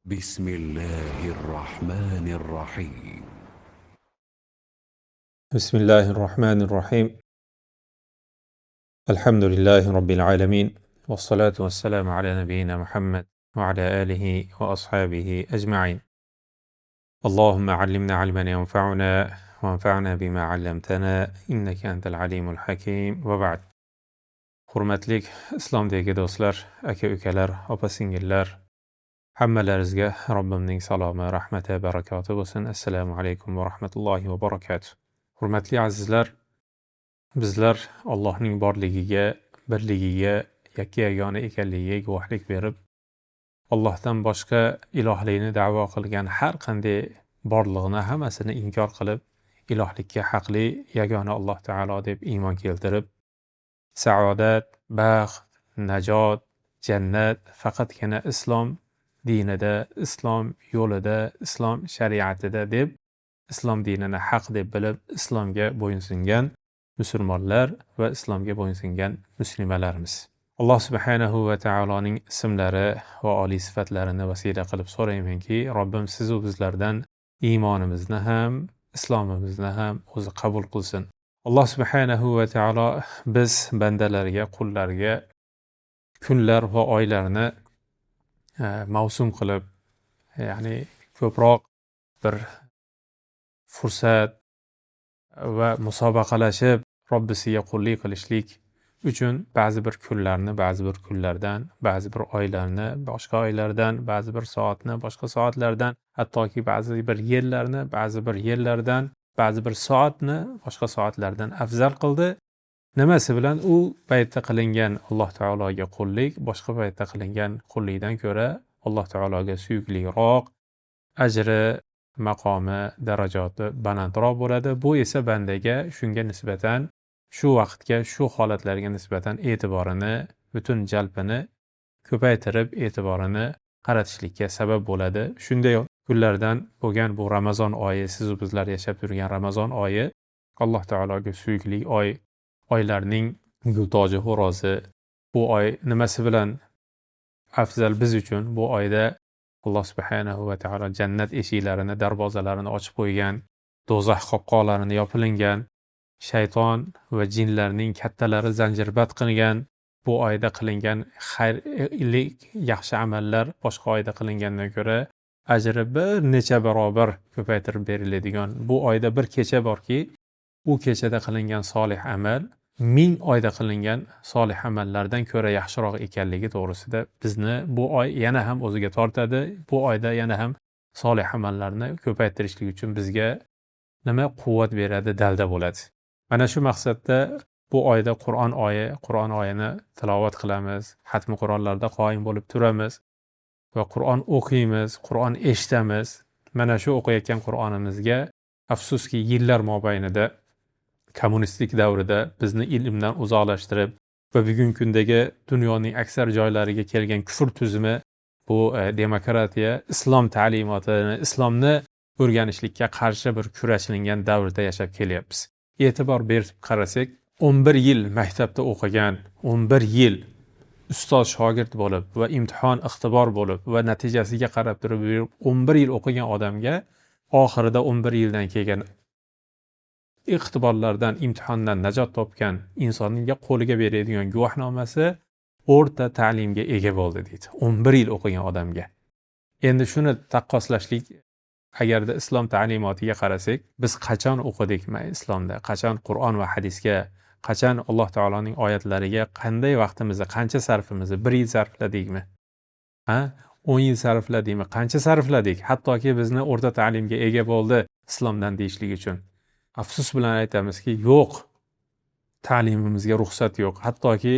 بسم الله الرحمن الرحيم. بسم الله الرحمن الرحيم. الحمد لله رب العالمين، والصلاة والسلام على نبينا محمد وعلى آله وأصحابه أجمعين. اللهم علمنا علما ينفعنا وانفعنا بما علمتنا إنك أنت العليم الحكيم. وبعد. Hurmatli islomdagi do'stlar, aka-ukalar, opa-singillar, hammalaringizga Robbimning salomi, rahmati, barakoti bo'lsin. Assalomu alaykum va rahmatullohi va barakatuh. Hurmatli azizlar, bizlar Allohning borligiga, birligiga, yakka-yagona ekanligiga guvohlik berib, Allohdan boshqa ilohlikni da'vo qilgan har qanday borliqni hammasini inkor qilib, ilohlikka haqli yagona Alloh taolo deb iymon keltirib, saodat, baxt, najot, jannat faqatgina islom dinida, islom yo'lida, islom shariatida deb, islom dinini haq deb bilib, islomga bo'ysungan musulmonlar va islomga bo'ysungan muslimalarimiz. Alloh subhanahu va taoloning ismlari va oliy sifatlarini vasila qilib so'raymanki, Robbim siz va bizlardan iymonimizni ham, islomimizni ham o'zi qabul qilsin. Alloh subhanahu va taolo biz bandalarga, qullarga kunlar va oylarni mavsum qilib, ya'ni ko'proq bir fursat va musobaqalashib Robbisiga qullik qilishlik uchun ba'zi bir kunlarni ba'zi bir kunlardan, ba'zi bir oylarni boshqa oylardan, ba'zi bir soatni boshqa soatlardan, hattoki ba'zi bir yillarni ba'zi bir yillardan, ba'zi bir soatni boshqa soatlardan afzal qildi. Nimasi bilan? U paytda qilingan Alloh taologa qullik boshqa paytda qilingan qullikdan ko'ra Alloh taologa suyukliroq, ajri, maqomi, darajati balandroq bo'ladi. Bu esa bandaga shunga nisbatan, shu vaqtga, shu holatlarga nisbatan e'tiborini, butun jalbini ko'paytirib, e'tiborini qaratishlikka sabab bo'ladi. Shunday kunlardan bo'lgan bu Ramazon oyi, siz va bizlar yashab turgan Ramazon oyi Alloh taologa suyukli oy, oylarning gultoji xo'rozi. Bu oy nimasi bilan afzal biz uchun? Bu oyda Alloh subhanahu va taolo jannat eshiklarini, darvozalarini ochib qo'ygan, do'zax qopqoqlarini yopilingan, shayton va jinlarning kattalari zanjirband qilgan, bu oyda qilingan xayrlik, yaxshi amallar boshqa oyda qilingandan ko'ra ajri bir necha barobar ko'paytirib beriladigan bu oyda bir kecha borki, u kechada qilingan solih amal 1000 oyda qilingan solih amallardan ko'ra yaxshiroq ekanligi to'g'risida bizni bu oy yana ham o'ziga tortadi. Bu oyda yana ham solih amallarni ko'paytirishlik uchun bizga nima quvvat beradi, dalda bo'ladi. Mana shu maqsadda bu oyda Qur'on oyini tilovat qilamiz, xatmi Qur'onlarda qoyim bo'lib turamiz va Qur'on o'qiymiz, Qur'on eshitamiz. Mana shu o'qiyotgan Qur'onimizga afsuski yillar mobaynida kommunistik davrida bizni ilmdan uzoqlashtirib va bugungi kundagi dunyoning aksar joylariga kelgan kufr tuzumi, bu demokratiya, islom ta'limotini, islomni o'rganishlikka qarshi bir kurashlangan davrda yashab kelyapmiz. E'tibor berib qarasak, 11 yil maktabda o'qigan, 11 yil ustoz shogird bo'lib va imtihon ixtibor bo'lib va natijasiga qarab turib 11 yil o'qigan odamga oxirida 11 yildan kelgan ixtiborlardan, imtihondan najot topgan insonning qo'liga beradigan guvohnomasi o'rta ta'limga ega bo'ldi deydi. 11 yil o'qigan odamga. Endi shuni taqqoslashlik, agarda islom ta'limotiga qarasak, biz qachon o'qidik islomda, qachon Qur'on va hadisga, qachon Alloh taoloning oyatlariga qanday vaqtimizni, qancha sarfimizni 1 yil sarfladikmi? 10 yil sarfladikmi? Qancha sarfladik? Hattoki bizni o'rta ta'limga ega bo'ldi islomdan deyishlik uchun. Afsus bilan aytamizki, yo'q. Ta'limimizga ruxsat yo'q. Hattoki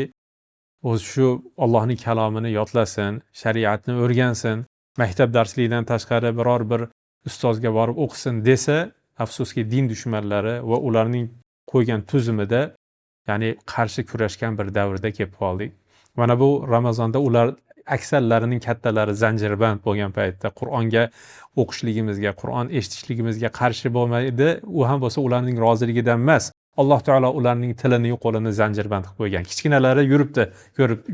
o'zi shu Allohning kalomini yodlasin, shariatni o'rgansin, maktab darsligidan tashqari biror bir ustozga borib o'qisin desa, afsuski din dushmanlari va ularning qo'ygan tuzumida, ya'ni qarshi kurashgan bir davrda kelib qoldik. Mana bu Ramazonda ular aksarlarining kattalari zanjirband bo'lgan paytda Qur'onga o'qishligimizga, Qur'on eshitishligimizga qarshi bo'lmaydi. U ham bo'lsa ularning roziligidan emas. Alloh taolo ularning tilini, qo'lini zanjirband qilib qo'ygan. Kichkinalari yuribdi,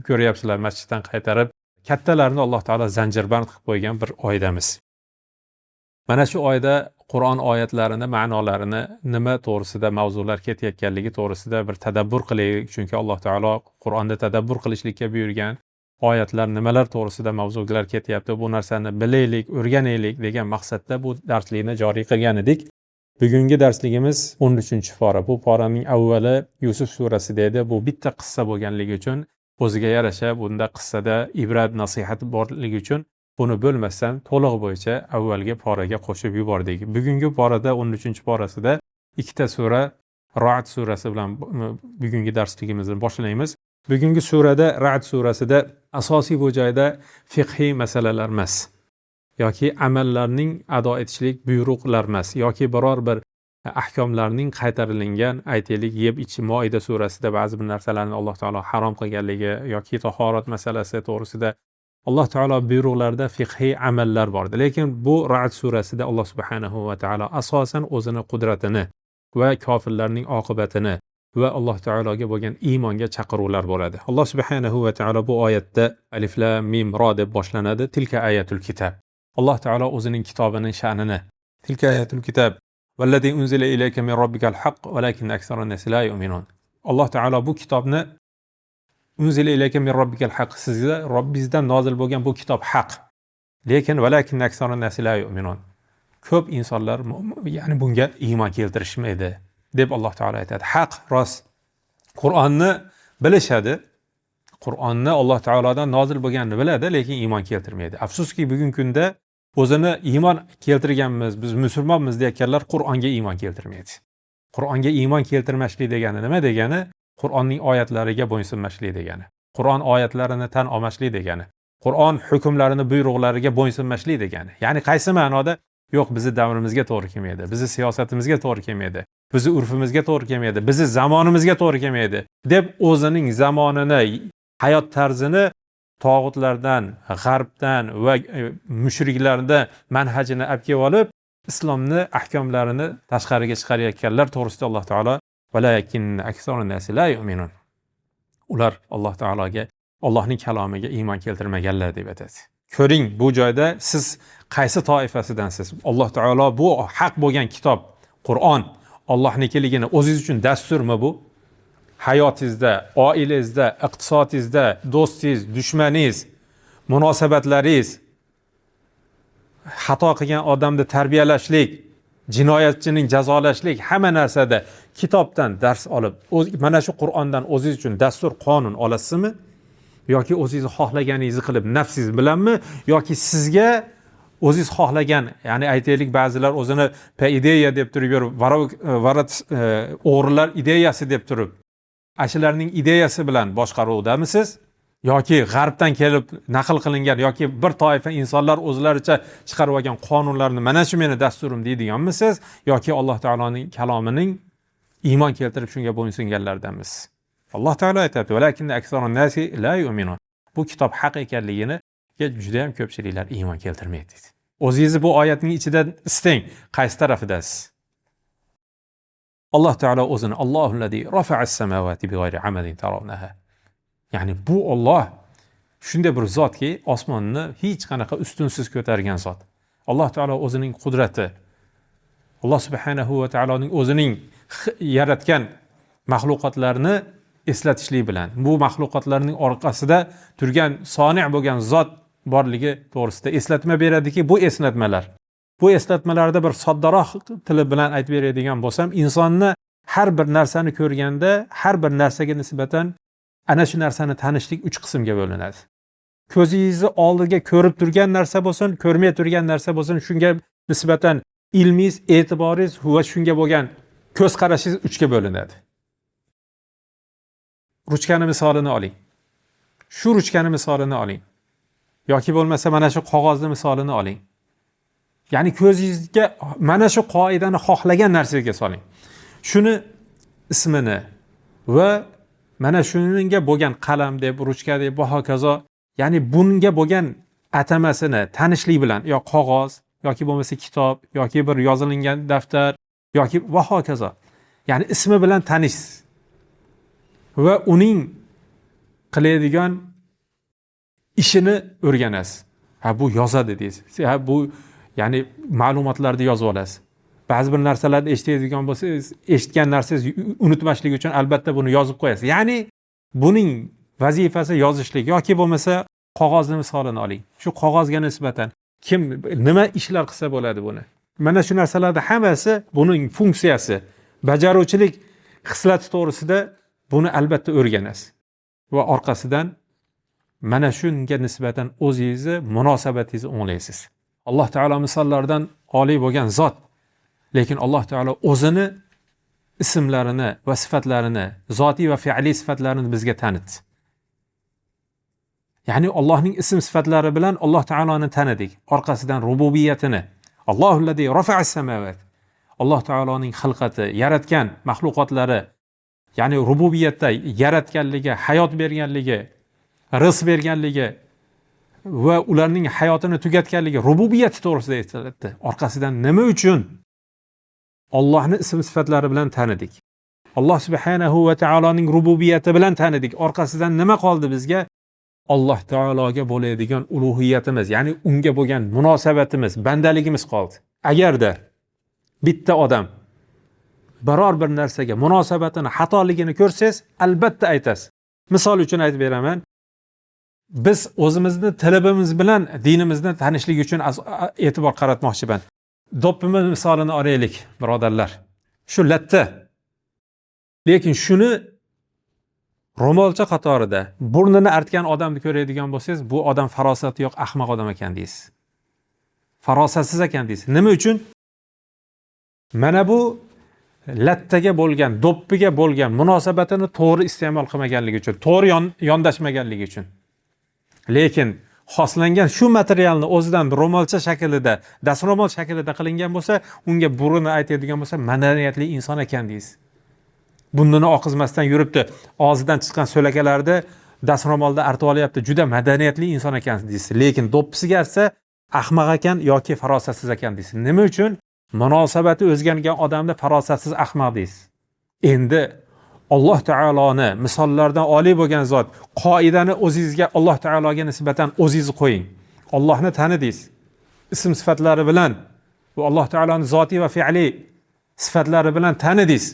ko'ryapsizlar, masjiddan qaytarib kattalarini Alloh taolo zanjirband qilib qo'ygan bir oydamiz. Mana shu oyda Qur'on oyatlarini, ma'nolarini, nima to'g'risida mavzular ketayotganligi to'g'risida bir tadabbur qilaylik, chunki Alloh taolo Qur'onda tadabbur qilishlikka buyurgan. Oyatlar nimalar to'g'risida mavzular ketyapti, bu narsani bilaylik, o'rganaylik degan maqsadda bu darslikni joriy qilgan edik. Bugungi darsligimiz 13-pora. Bu poraning avvali Yusuf surasida edi. Bu bitta qissa bo'lganligi uchun o'ziga yarasha bunda qissada ibrat, nasihat borligi uchun buni bo'lmasdan to'liq bo'yicha avvalgi poraga qo'shib yubordik. Bugungi porada 13-porasida ikkita sura Ra'd surasi bilan bugungi darsligimizni boshlaymiz. Bugungi surada Ra'd surasida asosiy bu joyda fiqhiy masalalar emas yoki amallarning ado etishlik buyruqlar emas yoki biror bir ahkomlarning qaytarilgan, aytaylik, yeb ichish Moida surasida ba'zi bir narsalarni Alloh taolo harom qilganligi yoki tahorat masalasi to'g'risida Alloh taolo buyruqlarda fiqhiy amallar bordi. Lekin bu Ra'd surasida Alloh subhanahu va taolo asosan o'zini qudratini va kofirlarning oqibatini va Alloh taologa bo'lgan iymonga chaqiruvlar bo'ladi. Alloh subhanahu va taolo bu oyatda alif lam mim ro deb boshlanadi. Tilka ayatul kitab. Alloh taolo o'zining kitobining sha'nini. Tilka ayatul kitab. Vallazi unzila ilayka min robbikal haqq valakin aksarun nas la yu'minun. Alloh taolo bu kitobni unzila ilayka min robbikal haqq, sizga Robbingizdan nozil bo'lgan bu kitob haq. Lekin valakin aksarun nas la yu'minun. Ko'p insonlar ya'ni bunga iymon keltirishmaydi deb Alloh taolo aytadi. Haq, rost. Qur'onni bilishadi. Qur'onni Alloh taolodan nozil bo'lganini biladi, lekin iymon keltirmaydi. Afsuski bugungi kunda o'zini iymon keltirganmiz, biz musulmonmiz deyotganlar Qur'onga iymon keltirmaydi. Qur'onga iymon keltirmaslik degani nima degani? Qur'onning oyatlariga bo'ysunmaslik degani. Qur'on oyatlarini tan olmaslik degani. Qur'on hukmlarini, buyruqlariga bo'ysunmaslik degani. Ya'ni qaysi ma'noda? Yo'q, bizni davrimizga to'g'ri kelmaydi, bizni siyosatimizga to'g'ri kelmaydi, bizni urfimizga to'g'ri kelmaydi, bizni zamonimizga to'g'ri kelmaydi deb o'zining zamonini, hayot tarzini tog'utlardan, g'arbdan va mushriklardan manhajini olib kelib olib, islomni ahkomlarini tashqariga chiqarayotganlar to'g'risida Alloh taolo valakin aksarun nas la yu'minun. Ular Alloh taologa, Allohning kalomiga iymon keltirmaganlar deb aytadi. Ko'ring, bu joyda siz qaysi toifasidansiz? Alloh taolo bu haq bo'lgan kitob, Qur'on, Allohnikiligini o'zingiz uchun dasturmi bu? Hayotingizda, oilangizda, iqtisodingizda, do'stingiz, dushmaningiz, munosabatlaringiz, xato qilgan odamni tarbiyalashlik, jinoyatchining jazolashlik, hamma narsada kitobdan dars olib, mana shu Qur'ondan o'zingiz uchun dastur, qonun olasizmi? Yoki o'zingiz xohlaganingizni qilib nafsingiz bilanmi? Yoki sizga o'zingiz xohlagan, ya'ni aytaylik, ba'zilar o'zini ideya deb turib, varat o'g'rilar ideyasi deb turib, ashularning ideyasi bilan boshqaruvdamisiz? Yoki g'arbdan kelib naql qilingan yoki bir toifa insonlar o'zlaricha chiqarib olgan qonunlarni mana shu meni dasturim deydiganmisiz? Yoki Alloh taoloning kalomining iymon keltirib shunga bo'ysunganlardanmisiz? Alloh taolo aytadi: "Valakin aksarun nasi la yu'minun." Bu kitob haq ekanligini juda ham ko'pchiliklar iymon keltirmaydi deydi. O'zingizni bu oyatning ichidan istang, qaysi tarafidasiz? Alloh taolo o'zini Allohullazi rafa'as samawati bighayri amadin tarawnaha. Ya'ni bu Alloh shunday bir zotki, osmonni hech qanaqa ustunsiz ko'targan zot. Alloh taolo o'zining qudrati, Alloh subhanahu va taoloning o'zining yaratgan mahluqotlarni eslatishlik bilan, bu mahluqotlarning orqasida turgan soni' bo'lgan zot borligi to'g'risida eslatma beradiki, bu eslatmalarda bir soddaroq tili bilan aytib beradigan bo'lsam, insonni har bir narsani ko'rganda, har bir narsaga nisbatan ana shu narsani tanishlik 3 qismga bo'linadi. Ko'zingizni oldiga ko'rib turgan narsa bo'lsin, ko'rmay turgan narsa bo'lsin, shunga nisbatan ilmingiz, e'tiboringiz va shunga bo'lgan ko'z qarashingiz 3 ga bo'linadi. Ruchkani misolini oling. Shu ruchkani misolini oling. Yoki bo'lmasa mana shu qog'ozni misolini oling. Ya'ni ko'zingizga mana shu qoidani xohlagan narsaga soling. Shuni ismini va mana shuningga bo'lgan qalam deb, ruchka deb va hokazo, ya'ni bunga bo'lgan atamasini tanishlik bilan, yo qog'oz, yoki bo'lmasa kitob, yoki bir yozilgan daftar, yoki va hokazo. Ya'ni ismi bilan tanishsiz. Va uning qiladigan ishini o'rganasiz. Ha bu yozadi deysiz. Ha bu ya'ni ma'lumotlarni yozib olasiz. Ba'zi bir narsalarni eshitadigan bo'lsangiz, eshitgan narsangizni unutmaslik uchun albatta buni yozib qo'yasiz. Ya'ni buning vazifasi yozishlik yoki bo'lmasa qog'ozni misolini oling. Shu qog'ozga nisbatan kim nima ishlar qilsa bo'ladi buni. Mana shu narsalarning hammasi buning funksiyasi, bajaruvchilik xislati to'g'risida buni albatta o'rganasiz. Va orqasidan mana shunga nisbatan o'zingizni munosabatingizni o'nglaysiz. Alloh taolo misollardan oliy bo'lgan zot, lekin Alloh taolo o'zini ismlarini va sifatlarini, zotiy va fe'liy sifatlarini bizga tanitdi. Ya'ni Allohning ism sifatlari bilan Alloh taoloni tanidik. Orqasidan rububiyatini, Allohullazi rafa'as samawat. Alloh taoloning xilqati, yaratgan mahluqotlari, ya'ni rububiyatda yaratganligi, hayot berganligi, rizq berganligi va ularning hayotini tugatganligi rububiyati to'g'risida aytiladi. Orqasidan nima uchun Allohning ism sifatlari bilan tanidik? Alloh subhanahu va taoloning rububiyati bilan tanidik. Orqasidan nima qoldi bizga? Alloh taologa bo'ladigan ulug'iyatimiz, ya'ni unga bo'lgan munosabatimiz, bandaligimiz qoldi. Agarda bitta odam biror bir narsaga munosabatini xatoligini ko'rsangiz, albatta aytasiz. Misol uchun aytib beraman. Biz o'zimizni tilimiz bilan dinimizni tanishlik uchun e'tibor qaratmoqchiman. Do'ppimiz misolini olaylik, birodarlar. Shu latta. Lekin shuni ro'molcha qatorida burnini artgan odamni ko'radigan bo'lsangiz, bu odam farosati yo'q, ahmoq odam ekan deysiz. Farosatsiz ekan deysiz. Nima uchun? Mana bu lattaga bo'lgan, do'ppiga bo'lgan munosabatini to'g'ri iste'mol qilmaganligi uchun, to'g'ri yondashmaganligi uchun. Lekin xoslangan shu materialni o'zidan ro'molcha shaklida, dastro'mol shaklida qilingan bo'lsa, unga buruni aytadigan bo'lsa, madaniyatli inson ekan deysiz. Burnini oqizmasdan yuribdi, og'zidan chiqqan so'lakalarni dastro'molda artib olyapti, juda madaniyatli inson ekan deysiz. Lekin do'ppisiga artsa, ahmoq ekan yoki farosatsiz ekan deysiz. Nima uchun? Munosabati o'zgargan odamni farosatsiz, ahmoq deysiz. Endi Alloh taoloni misollardan oliy bo'lgan zot, qoidani o'zingizga Alloh taologa nisbatan o'zingizni qo'ying. Allohni tanidingiz. Ism sifatlari bilan va Alloh taoloning zotiy va fe'liy sifatlari bilan tanidingiz.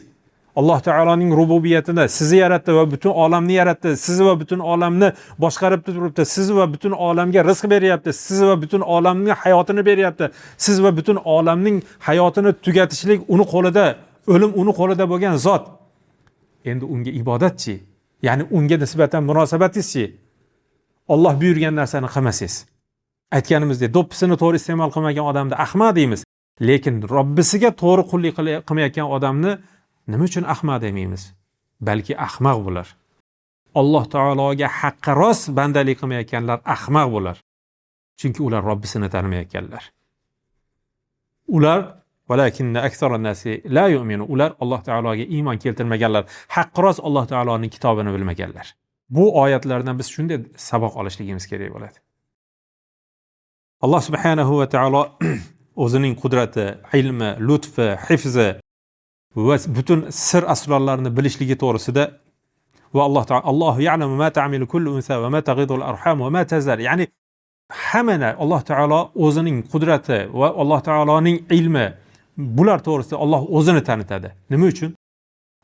Alloh taoloning rububiyatini, sizni yaratdi va butun olamni yaratdi. Sizni va butun olamni boshqarib turibdi. Sizni va butun olamga rizq beryapti. Sizni va butun olamning hayotini beryapti. Siz va butun olamning hayotini tugatishlik uni qo'lida, o'lim uni qo'lida bo'lgan zot. Endi unga ibodatchi, ya'ni unga nisbatan munosabatingizchi? Alloh buyurgan narsani qilmasangiz. Aytganimizdek, do'ppisini to'g'ri iste'mol qilmagan odamni ahmoq deymiz. Lekin Robbisiga to'g'ri qullik qilmayotgan odamni nima uchun ahmoq demaymiz? Balki ahmoq bo'lar. Alloh taologa haqqi rost bandalik qilmayotganlar ahmoq bo'lar. Chunki ular Robbisini tanimayotganlar. Ular valakinna aktharan nasi la yu'minu. Ular Alloh taologa iymon keltirmaganlar. Haqqi rost Alloh taoloning kitobini bilmaganlar. Bu oyatlardan biz shunday saboq olishligimiz kerak bo'ladi. Alloh subhanahu va taolo o'zining qudrati, ilmi, lutfi, hifzi va butun sir asrorlarini bilishligi to'g'risida va Alloh taolo Allohu ya'lamu ma ta'milu kullu unsa va ma taghidu al-arham va ma tazar. Ya'ni hammani Alloh taolo o'zining qudrati va Alloh taoloning ilmi bular to'g'risida Alloh o'zini tanitadi. Nima uchun?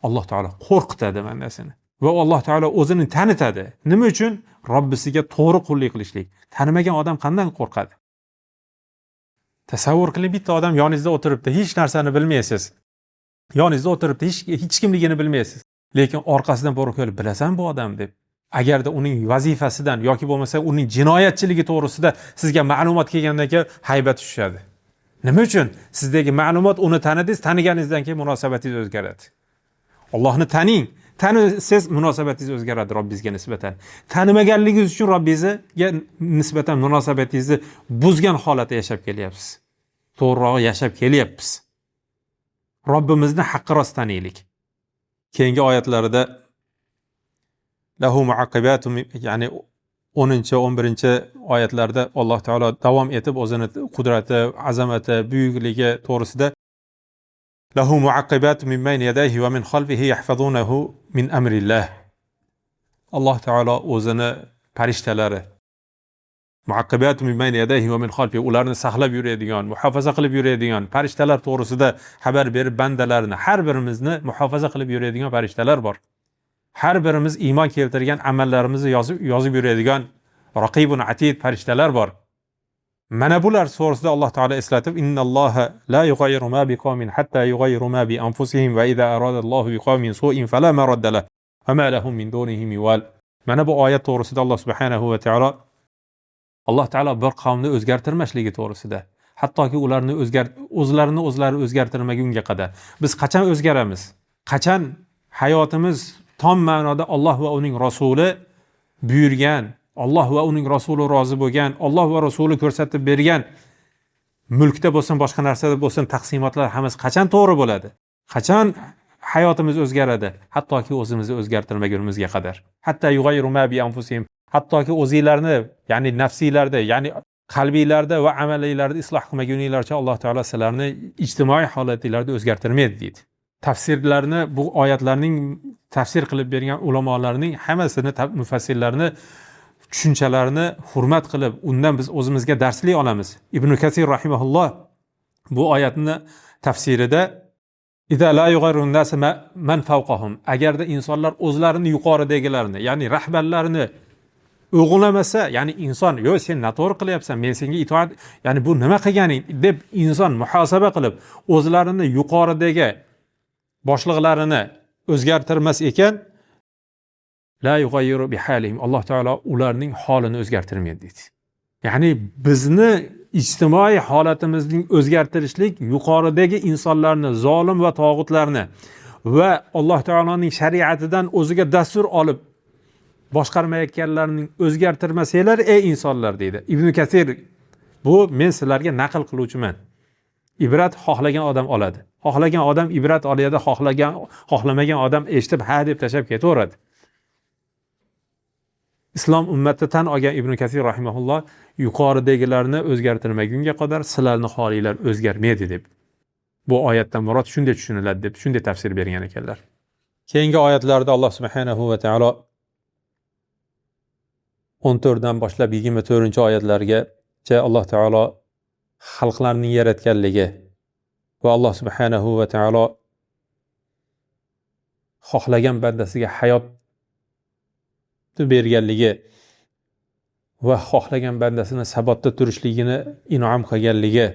Alloh taolo qo'rqitadi bandasini. Va Alloh taolo o'zini tanitadi. Nima uchun? Robbisiga to'g'ri qullik qilishlik. Tanimagan odam qandan qo'rqadi? Tasavvur qiling, bitta odam yoningizda o'tiribdi, hech narsani bilmaysiz. Yoningizda o'tiribdi, hech kimligini bilmaysiz. Lekin orqasidan borib kelib, bilasan bu odam deb. Agarda uning vazifasidan yoki bo'lmasa uning jinoyatchiligi to'g'risida sizga ma'lumot kelgandan keyin haybat tushadi. Nima uchun? Sizdagi ma'lumot uni tanidingiz, taniganingizdan keyin munosabatingiz o'zgaradi. Allohni taning, tanisiz munosabatingiz o'zgaradi Robbingizga nisbatan. Tanimaganligingiz uchun Robbingizga nisbatan munosabatingizni buzgan holatda yashab kelyapsiz. To'g'rirog'i yashab kelyapsiz. Robbimizni haqqi rost taniylik. Keyingi oyatlarida lahu muaqibatun, ya'ni 10-11 oyatlarda Alloh taolo davom etib o'zini qudrati, azamati, buyukligi to'g'risida lahu muaqibatun min bayni yadayhi va min khalfihi yahfazunahu min amrillah. Alloh taolo o'zini farishtalari, muaqqibatu min bayni yadayhi va min xalfihi, ularni saqlab yuradigan, muhofaza qilib yuradigan farishtalar to'g'risida xabar berib bandalarini, har birimizni muhofaza qilib yuradigan farishtalar bor. Har birimiz iymon keltirgan amallarimizni yozib yuradigan raqibun atid farishtalar bor. Mana bular to'g'risida Alloh taolo eslatib, innalloha la yughayyiru ma biqawmin hatta yughayyiru ma bi anfusihim va idza arada Allohu biqawmin su'in fala maradda lahu va ma lahum min dunihi miwal. Mana bu oyat to'g'risida Alloh subhanahu va taolo Alloh taolo bir qavmni o'zgartirmasligi to'g'risida, hattoki ularni o'zlarini o'zgartirmagunga qadar biz qachon o'zgaramiz? Qachon hayotimiz tom ma'noda Alloh va uning rasuli buyurgan, Alloh va uning rasuli rozi bo'lgan, Alloh va rasuli ko'rsatib bergan mulkda bo'lsin, boshqa narsada bo'lsin, taqsimotlar hammasi qachon to'g'ri bo'ladi? Qachon hayotimiz o'zgaradi? Hattoki o'zimizni o'zgartirmagunimizga qadar. Hatta yughayyiru ma bi anfusihim, hattoki o'zinglarni, ya'ni nafsiylarda, ya'ni qalbiylarda va amaliylarda isloh qilmaguninglarcha Alloh taolo sizlarni ijtimoiy holatinglarda o'zgartirmaydi deydi. Tafsirlarni, bu oyatlarning tafsir qilib bergan ulamolarning hammasini, mufassirlarni tushunchalarini hurmat qilib, undan biz o'zimizga darslik olamiz. Ibn Kathir rahimahulloh bu oyatni tafsirida idza la yughayirun nas man fawqahum, agarda insonlar o'zlarini yuqoridagilarini, ya'ni rahbarlarini o'g'irlamasa, ya'ni inson, "Yo, sen noto'g'ri qilyapsan, men senga itoat, ya'ni bu nima qilganing?" deb inson muhosaba qilib, o'zlarini yuqoridagi boshliqlarini o'zgartirmas ekan, la yughayyiru bihalihim, Alloh taolo ularning holini o'zgartirmaydi dedi. Ya'ni bizni ijtimoiy holatimizning o'zgartirishlik yuqoridagi insonlarni, zolim va tog'utlarni va Alloh taoloning shariatidan o'ziga dastur olib boshqarmayotganlarning o'zgartirmasanglar, ey insonlar deydi. Ibn Kathir, bu men sizlarga naql qiluvchiman. Ibrat xohlagan odam oladi. Xohlagan odam ibrat oladi, xohlamagan odam eshitib ha deb tashab ketaveradi. Islom ummati tan olgan Ibn Kathir rahimahulloh yuqoridagilarni o'zgartirmagunga qadar sizlarning holinglar o'zgarmaydi deb. Bu oyatdan murod shunday tushuniladi deb, shunday tafsir bergan ekanlar. Keyingi oyatlarda Alloh subhanahu va taolo 14 dan boshlab 24-oyatlargacha Alloh taolo xalqlarning yaratganligi va Alloh subhanahu va taolo xohlagan bandasiga hayot berganligi va xohlagan bandasini sabotda turishligini in'om qilganligi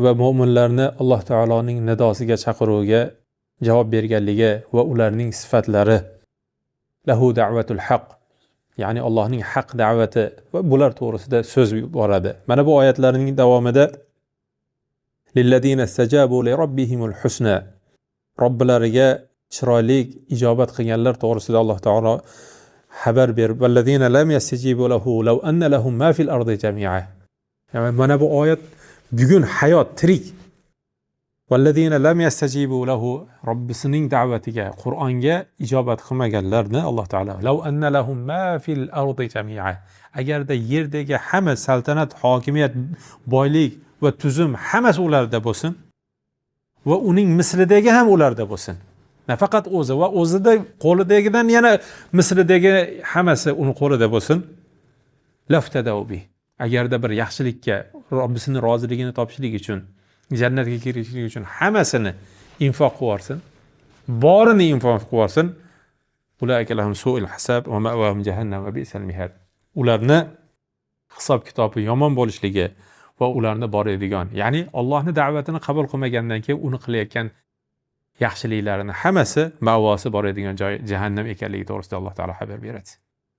va mu'minlarni Alloh taoloning nidosiga, chaqiruviga javob berganligi va ularning sifatlari, lahu da'vatul haq, ya'ni Allohning haq da'vati va bular to'g'risida so'z boradi. Mana bu oyatlarning davomida lillazina istajabu li robbihimul husna, robbilariga chiroyli ijobat qilganlar to'g'risida Alloh taolo xabar berib, vallazina lam yastajibu lahu law anna lahum ma fil ardi jami'a. Ya'ni mana bu oyat bugun hayot, tirik. Vallazina lam yastajibu lahu, Robbisining da'vatiga, Qur'onga ijobat qilmaganlarni Alloh taolo law anna lahum ma fil ardi jami'a, agarda yerdagi hamma saltanat, hokimiyat, boylik va tuzum hammasi ularda bo'lsin va uning mislidagi ham ularda bo'lsin. Nafaqat o'zi va o'zida qo'lidagidan yana misridagi hammasi uni qo'lida bo'lsin. Laftadaubi, agarda bir yaxshilikka, Robbisini roziligini topishlik uchun, jannatga kirishlik uchun hammasini infoq qilib, borini infoq qilib, ulayka lahum su'ul hisab va ma'wahum jahannam va bi'sal mihad. Ularni hisob kitobi yomon bo'lishligi va ularni boradigan, ya'ni Allohning da'vatini qabul qilmagandan keyin uni qilayotgan yaxshiliklarini hammasi ma'vosi boradigan joy jahannam ekanligi to'g'risida Alloh taolo xabar beradi.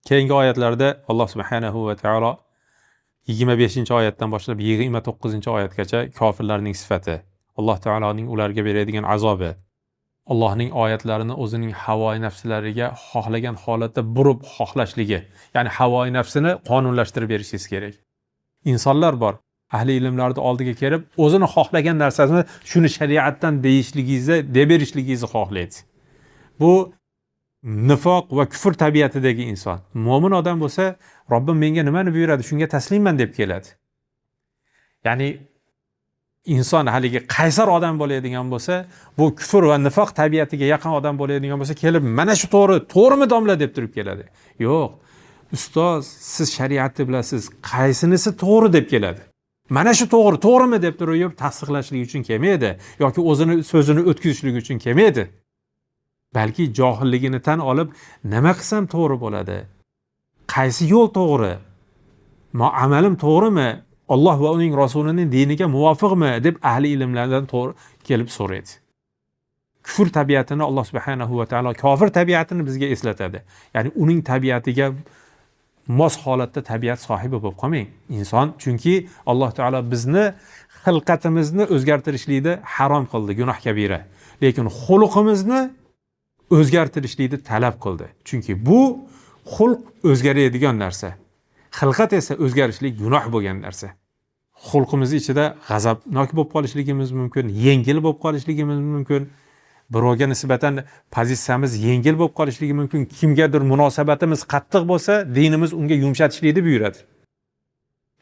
Keyingi oyatlarda Alloh subhanahu va taolo 25-oyatdan boshlab 29-oyatgacha kofirlarning sifati, Alloh taoloning ularga beradigan azobi, Allohning oyatlarini o'zining havoi nafslariga xohlagan holatda burib xohlashligi, ya'ni havoi nafsini qonunlashtirib berishingiz kerak. Insonlar bor, ahli ilmlarning oldiga kelib, o'zini xohlagan narsasini shuni shariatdan deyishligingizni, deb berishligingizni xohlaydi. Bu nifoq va kufr tabiatidagi inson. Mo'min odam bo'lsa, Robbim menga nimani buyuradi, shunga taslimman deb keladi. Ya'ni inson haligi qaysar odam bo'ladigan bo'lsa, bu kufr va nifoq tabiatiga yaqin odam bo'ladigan bo'lsa, kelib mana shu to'g'rimi domla deb turib keladi. Yo'q. ustoz, siz shariatni bilasiz, qaysinisi to'g'ri deb keladi. Mana shu to'g'rimi deb turib tasdiqlashlik uchun kelmaydi yoki o'zini so'zini o'tkazishlik uchun kelmaydi. Balki johilligini tan olib, nima qilsam to'g'ri bo'ladi? Qaysi yo'l to'g'ri? Amalim to'g'rimi? Alloh va uning rasulining diniga muvofiqmi deb ahli ilmlardan to'g'ri kelib so'raydi. Kufr tabiatini Alloh subhanahu va taolo kofir tabiatini bizga eslatadi. Ya'ni uning tabiatiga mos holatda tabiat sohibi bo'lib qolmang. Inson chunki Alloh taolo bizni xilqatimizni o'zgartirishlikni harom qildi, gunoh kabira. Lekin xulqimizni o'zgartirishlikni talab qildi. Chunki bu xulq o'zgaradigan narsa. Xilqat esa o'zgarishlik gunoh bo'lgan narsa. Xulqimiz ichida g'azabnok bo'lib qolishligimiz mumkin, yengil bo'lib qolishligimiz mumkin. Birovga nisbatan pozitsiyamiz yengil bo'lib qolishligi mumkin. Kimgadir munosabatimiz qattiq bo'lsa, dinimiz unga yumshatishlikni buyuradi.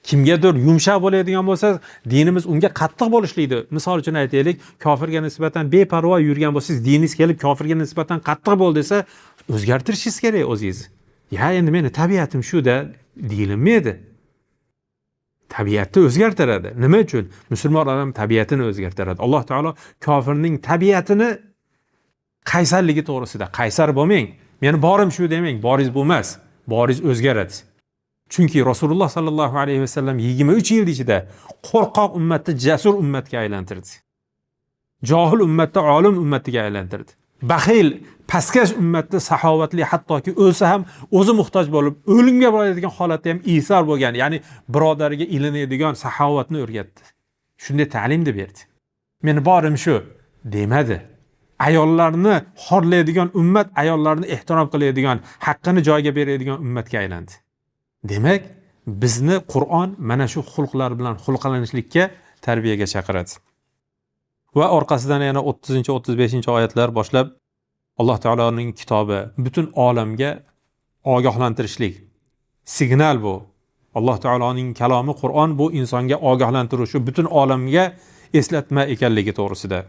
Kimgadir yumshoq bo'ladigan bo'lsa, dinimiz unga qattiq bo'lishlikni. Misol uchun aytaylik, kofirga nisbatan beparvo yurgan bo'lsangiz, diningiz kelib kofirga nisbatan qattiq bo'l desa, o'zgartirishingiz kerak o'zingizni. Ya endi meni tabiatim shu-da, dinimmi edi? Tabiatni o'zgartiradi. Nima uchun? Musulmon odam tabiatini o'zgartiradi. Alloh taolo kofirning tabiatini qaysarligi to'g'risida, qaysar bo'lmang. Meni borim shu demang, boringiz bo'lmas. Boringiz o'zgaradi. Chunki Rasululloh sallallohu alayhi vasallam 23 yil ichida qo'rqoq ummatni jasur ummatga aylantirdi. Johil ummatni olim ummatiga aylantirdi. Baxil, pastkash ummatni saxovatli, hattoki o'lsa ham o'zi muhtoj bo'lib, o'limga boradigan holatda ham isor bo'lgan, ya'ni birodariga ilinadigan saxovatni o'rgatdi. Shunday ta'limni berdi. Meni borim shu demadi. Ayollarni xorlaydigan ummat, ayollarni ehtirom qiladigan, haqqini joyiga beradigan ummatga aylandi. Demak, bizni Qur'on mana shu xulqlar bilan xulqlanishlikka, tarbiyaga chaqiradi. Va orqasidan yana 30-35 oyatlar boshlab Alloh taoloning kitobi butun olamga ogohlantirishlik signal bu. Alloh taoloning kalomi Qur'on bu insonga ogohlantiruvchi, butun olamga eslatma ekanligi to'g'risida.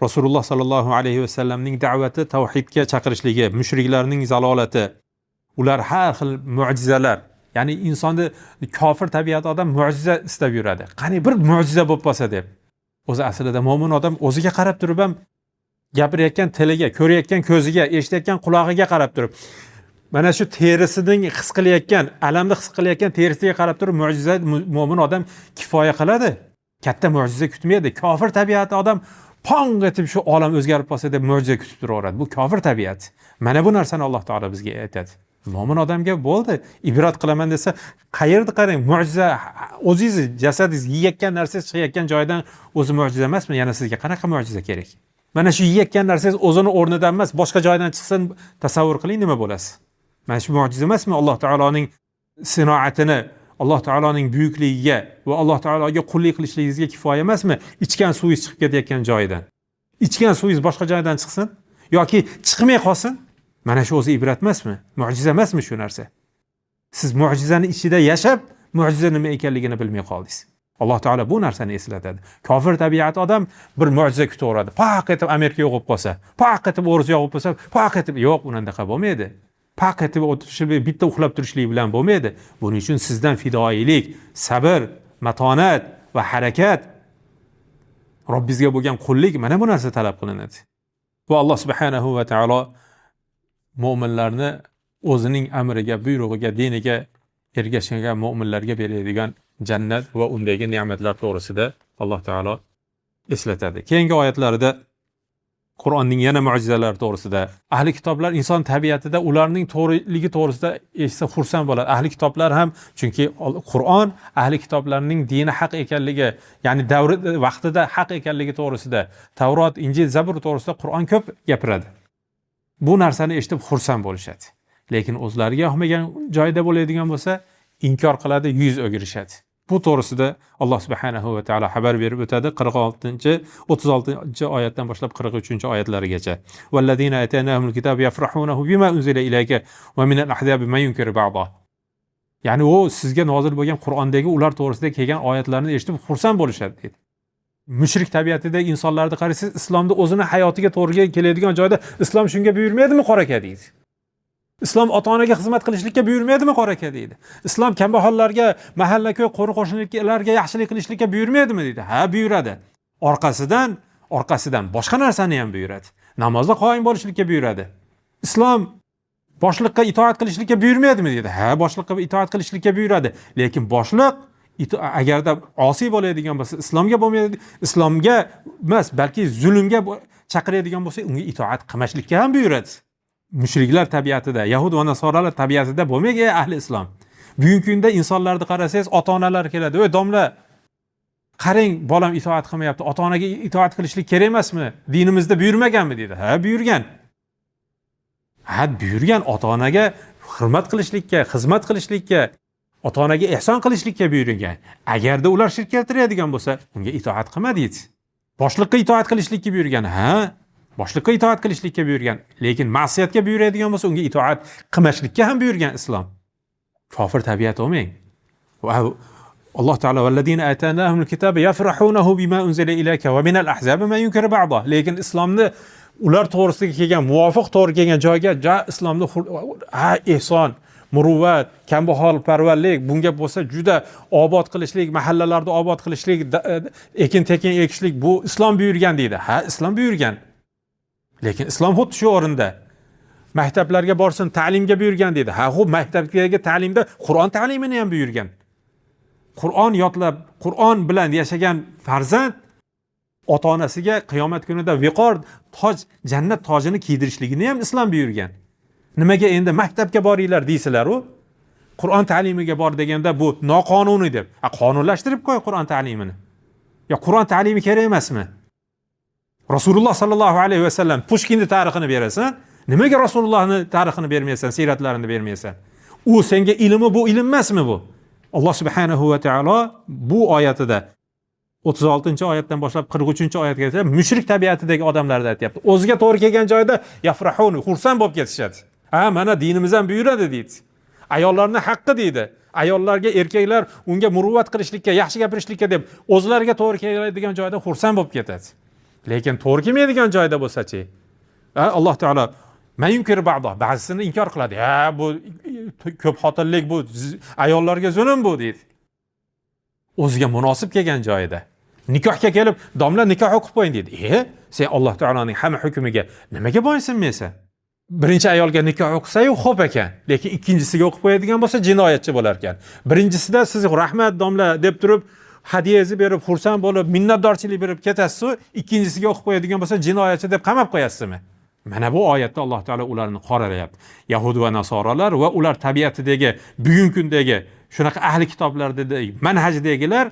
Rasululloh sallallohu alayhi vasallamning da'vati tavhidga chaqirishligi, mushriklarning zalolati, ular har xil mo'jizalar, ya'ni insonni kofir tabiat odam mo'jiza istab yuradi. Qani bir mo'jiza bo'lib qolsa deb. O'zi aslida mo'min odam o'ziga qarab turib ham gapirayotgan tiliga, ko'rayotgan ko'ziga, eshitayotgan qulog'iga qarab turib, mana shu terisining his qilayotgan, alamni his qilayotgan terisiga qarab turib mo'jiza mo'min odam kifoya qiladi. Katta mo'jiza kutmaydi. Kofir tabiati odam pong etib shu olam o'zgarib qolsa deb mo'jiza kutib turaveradi. Bu kofir tabiat. Mana bu narsani Alloh taolo bizga aytadi. Mo'min odamga bo'ldi, ibrat qilaman desa, qayerda qarang, mo'jiza o'zingiz jasadingiz yeyotgan narsangiz chiqayotgan joydan o'zi mo'jiza emasmi? Yana sizga qanaqa mo'jiza kerak? Mana shu yeyotgan narsangiz o'zini o'rnidan emas, boshqa joydan chiqsin, tasavvur qiling nima bo'lasiz. Mana shu mo'jiza emasmi? Alloh taoloning sinoatini, Alloh taoloning buyukligiga va Alloh taologa qullik qilishligingizga kifoya emasmi? Ichgan suvingiz chiqib ketayotgan joyidan. Ichgan suvingiz boshqa joydan chiqsin yoki chiqmay qolsin. Mana shu o'zi ibrat emasmi? Mo'jiza emasmi shu narsa? Siz mo'jizani ichida yashab, mo'jiza nima ekanligini bilmay qoldingiz. Alloh taolo bu narsani eslatadi. Kofir tabiat odam bir mo'jiza kutaveradi. Paq etib Amerika yo'qib qolsa, paq etib o'rus yo'qib qolsa, paq etib yo'q, unandaqa bo'lmaydi. Paq etib o'tirishib bitta uxlab turishlik bilan bo'lmaydi. Buning uchun sizdan fidoyilik, sabr, matonat va harakat, Robbingizga bo'lgan qullik, mana bu narsa talab qilinadi. Va Alloh subhanahu va taolo mu'minlarni o'zining amriga, buyrug'iga, diniga ergashgan mu'minlarga beradigan jannat va undagi ne'matlar to'g'risida Alloh taolo eslatadi. Keyingi oyatlarida Qur'onning yana mo'jizalari to'g'risida, ahli kitoblar inson tabiatida ularning to'g'riligi to'g'risida eshitsa xursand bo'ladi. Ahli kitoblar ham, chunki Qur'on ahli kitoblarning dini haq ekanligi, ya'ni davri vaqtida haq ekanligi to'g'risida, Tavrot, Injil, Zabur to'g'risida Qur'on ko'p gapiradi. Bu narsani eshitib xursand bo'lishadi. Lekin o'zlariga yoqmagan joyda bo'ladigan bo'lsa, inkor qiladi, yuz o'girishadi. Bu to'g'risida Alloh subhanahu va taolo xabar berib o'tadi 36-oyatdan boshlab 43-oyatlarigacha. Vallazina ataynahumul kitaba yafrahunahu bima unzila ilayka va minal ahzabi man yunkiru ba'da. Ya'ni u sizga nozil bo'lgan Qur'ondagi ular to'g'risida kelgan oyatlarni eshitib xursand bo'lishadi dedi. Mushrik tabiatida insonlarni qaraysiz, islomda o'zini hayotiga to'g'ri keladigan joyda islom shunga buyurmaydimi qora aka deydi. Islom ota-onaga xizmat qilishlikka buyurmaydimi qora aka deydi. Islom kambag'allarga, mahalla-ko'y, qo'ni-qo'shnilarga yaxshilik qilishlikka buyurmaydimi deydi. Ha, buyuradi. Orqasidan boshqa narsani ham buyuradi. Namozda qoyim bo'lishlikka buyuradi. Islom boshliqqa itoat qilishlikka buyurmaydimi deydi. Ha, boshliqqa itoat qilishlikka buyuradi. Lekin boshliq agarda osiy bo'ladigan bo'lsa, islomga bo'lmaydi, islomga emas, balki zulmga chaqiradigan bo'lsa, unga itoat qilmaslikka ham buyuradi. Mushriklar tabiatida, yahud va nasoralar tabiatida bo'lmagan ahli islom. Bugungi kunda insonlarni qarasangiz, ota-onalar keladi. "Ey domla, qarang, bolam itoat qilmayapti. Ota-onaga itoat qilishlik kerak emasmi? Dinimizda buyurmaganmi?" dedi. Ha, buyurgan. Buyurgan ota-onaga hurmat qilishlikka, xizmat qilishlikka, ota-onaga ehson qilishlikka buyurgan. Agarda ular shirk keltiradigan bo'lsa, unga itoat qilma deydi. Boshliqqa itoat qilishlikka buyurgan. Boshliqqa itoat qilishlikka buyurgan. Lekin ma'siyatga buyuradigan bo'lsa, unga itoat qilmaslikka ham buyurgan islom. Kofir tabiat olmang. Va Alloh taolo vallazina atanahumul kitaba yafrahunahu bima unzila ilayka va minal ahzabi ma yunkiru ba'da. Lekin islomni ular to'g'risiga kelgan, muvofiq to'g'ri kelgan joyga islomni ehson, muruvvat, kambag'alparvarlik, bunga bo'lsa juda obod qilishlik, mahallalarda obod qilishlik, ekin-tekin ekishlik bu islom buyurgan deydi. Ha, islom buyurgan. Lekin islom xuddi shu o'rinda maktablarga borsin, ta'limga buyurgan deydi. Ha, xo'p, maktabdagi ta'limda Qur'on ta'limini ham buyurgan. Qur'on yodlab, Qur'on bilan yashagan farzand ota-onasiga qiyomat kunida viqor toj, jannat tojini kiydirishligini ham islom buyurgan. Nimaga endi maktabga boringlar deysizlar-ku? Qur'on ta'limiga bor deganda bu noqonuniy deb. Qonunlashtirib qo'y Qur'on ta'limini. Yo, Qur'on ta'limi kerak emasmi? Rasululloh sallallohu alayhi va sallam Pushkinning tarixini berasan, nimaga Rasulullohning tarixini bermaysan, siyratlarini bermaysan? U senga ilmi bu ilm emasmi bu? Alloh subhanahu va taolo bu oyatida 36-oyatdan boshlab 43-oyatgacha mushrik tabiatidagi odamlarni aytayapti. O'ziga to'g'ri kelgan joyda yafrahun, xursand bo'lib ketishadi. Mana dinimiz ham buyuradi deydi. Ayollarning haqqi deydi. Ayollarga erkaklar unga muruvvat qilishlikka, yaxshi gapirishlikka deb o'zlariga to'g'ri keladigan joyda xursand bo'lib ketadi. Lekin to'g'ri kelmaydigan joyda bo'lsa-chi, Alloh taolo mayunkir ba'do, ba'zisini inkor qiladi. Bu ko'p xotinlik, bu ayollarga zulm bu deydi. O'ziga munosib kelgan joyida. Nikohga kelib, domla nikoh o'qib qo'ying deydi. Sen Alloh taoloning hamma hukmiga nimaga bo'ysunmaysan? Birinchi ayolga nikoh o'qisa-yu xo'p ekan, lekin ikkinchisiga o'qib qo'yadigan bo'lsa jinoyatchi bo'lar ekan. Birinchisida siz rahmat domla deb turib, hadiyangizni berib, xursand bo'lib, minnatdorchilik berib ketasiz-ku, ikkinchisiga o'qib qo'yadigan bo'lsa jinoyatchi deb qamab qo'yasizmi? Mana bu oyatda Alloh taolo ularni qoralayapti. Yahud va nasoralar va ular tabiatidagi, bugungi kundagi shunaqa ahli kitoblardagi manhajdagilar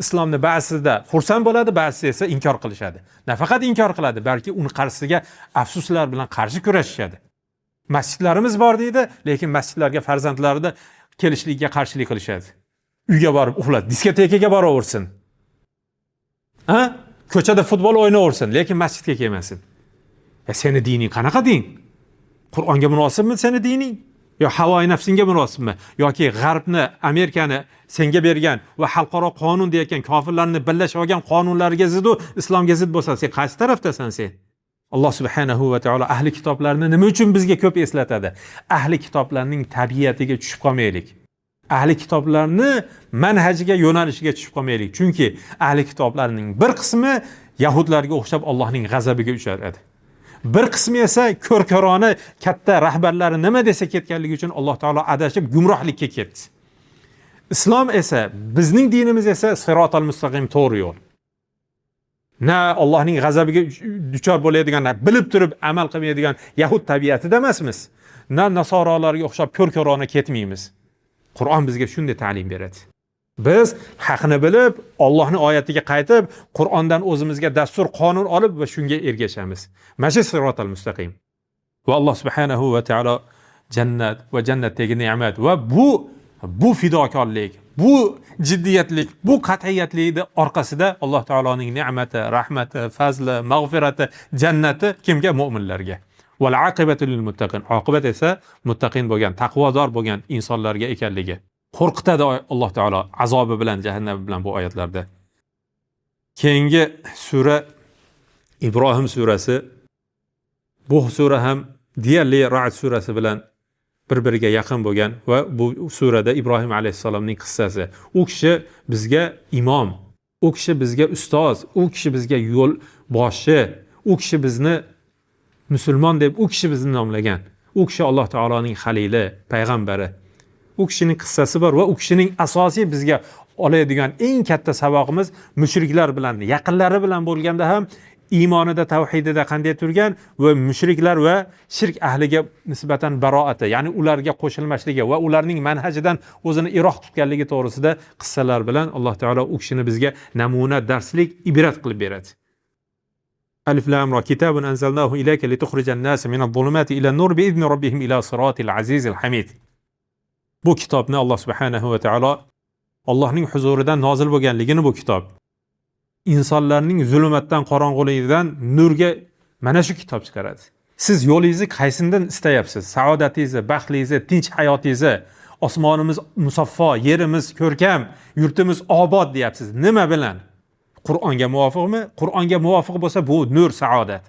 islomni ba'zida xursand bo'ladi, ba'zisi esa inkor qilishadi. Nafaqat inkor qiladi, balki uni qarshisiga afsuslar bilan qarshi kurashishadi. Masjidlarimiz bor deydi, lekin masjidlarga farzandlarni kelishligiga qarshilik qilishadi. Uyga borib uxlab, diskotekaga boraversin. Ko'chada futbol o'ynaversin, lekin masjidga kelmasin. Seni dining qanaqa din? Qur'onga munosibmi seni dining? Yo havoyi nafsinga munosibmi? Yoki G'arbni, Amerikani senga bergan va xalqaro qonun deyotgan kofirlarni birlashib olgan qonunlariga zid va islomga zid bo'lsa, sen qaysi tarafdasan sen? Alloh subhanahu va taolo ahli kitoblarni nima uchun bizga ko'p eslatadi? Ahli kitoblarning tabiatiga tushib qolmaylik. Ahli kitoblarni manhajiga, yo'nalishiga tushib qolmaylik. Chunki ahli kitoblarning bir qismi yahudlarga o'xshab Allohning g'azabiga uchradi. Bir qismi esa ko'rkorona katta rahbarlari nima desa ketganligi uchun Alloh taolo adashib gumrohlikka ketdi. Islom esa, bizning dinimiz esa sirotal mustaqim, to'g'ri yo'l. Na Allohning g'azabiga duchor bo'ladigan, bilib turib amal qilmaydigan yahud tabiatida emasmiz. Na nasorolarga o'xshab ko'rkorona ketmaymiz. Qur'on bizga shunday ta'lim beradi. Biz haqni bilib, Allohning oyatiga qaytib, Qur'ondan o'zimizga dastur, qonun olib va shunga ergashamiz. Mana sirotal mustaqim. Va Alloh subhanahu va taolo jannat va jannatdagi ne'mat va bu fidokorlik, bu jiddiyatlik, bu qat'iyatlikning orqasida Alloh taoloning ne'mati, rahmati, fazli, mag'firati, jannati kimga? Mu'minlarga. Val aqibatu lil muttaqin. Oqibat esa muttaqin bo'lgan, taqvodor bo'lgan insonlarga ekanligi. Qo'rqitadi Alloh taolo azobi bilan, jahannam bilan bu oyatlarda. Keyingi sura Ibrohim surasi. Bu sura ham deyarli Ra'd surasi bilan bir-biriga yaqin bo'lgan va bu surada Ibrohim alayhissalomning qissasi. U kishi bizga imom, u kishi bizga ustoz, u kishi bizga yo'l boshi, u kishi bizni musulmon deb u kishi bizni nomlagan. U kishi Alloh taoloning xalili, payg'ambari. U kishining qissasi bor va u kishining asosiy bizga oladigan eng katta sabog'imiz mushriklar bilan, yaqinlari bilan bo'lganda ham iymonida, tavhidida qanday turgan va mushriklar va shirk ahliga nisbatan baroati, ya'ni ularga qo'shilmasligi va ularning manhajidan o'zini iroq tutganligi to'g'risida qissalar bilan Alloh taolo u kishini bizga namuna, darslik, ibrat qilib beradi. Alif lam ra kitabun anzalnahu ilayka litukhrijan nas minadh-dhulumati ila an-nur bi'izni rabbihim ila siratil azizil hamid. Bu kitobni Alloh subhanahu va taolo Allohning huzuridan nozil bo'lganligini bu kitob insonlarning zulmatdan, qorong'uligidan nurga mana shu kitob chiqaradi. Siz yo'lingizni qaysidan istayapsiz? Saodatingizni, baxtligingizni, tinch hayotingizni, osmonimiz musaffo, yerimiz ko'rkam, yurtimiz obod deyapsiz. Nima bilan? Qur'onga muvofiqmi? Qur'onga muvofiq bo'lsa bu nur, saodat.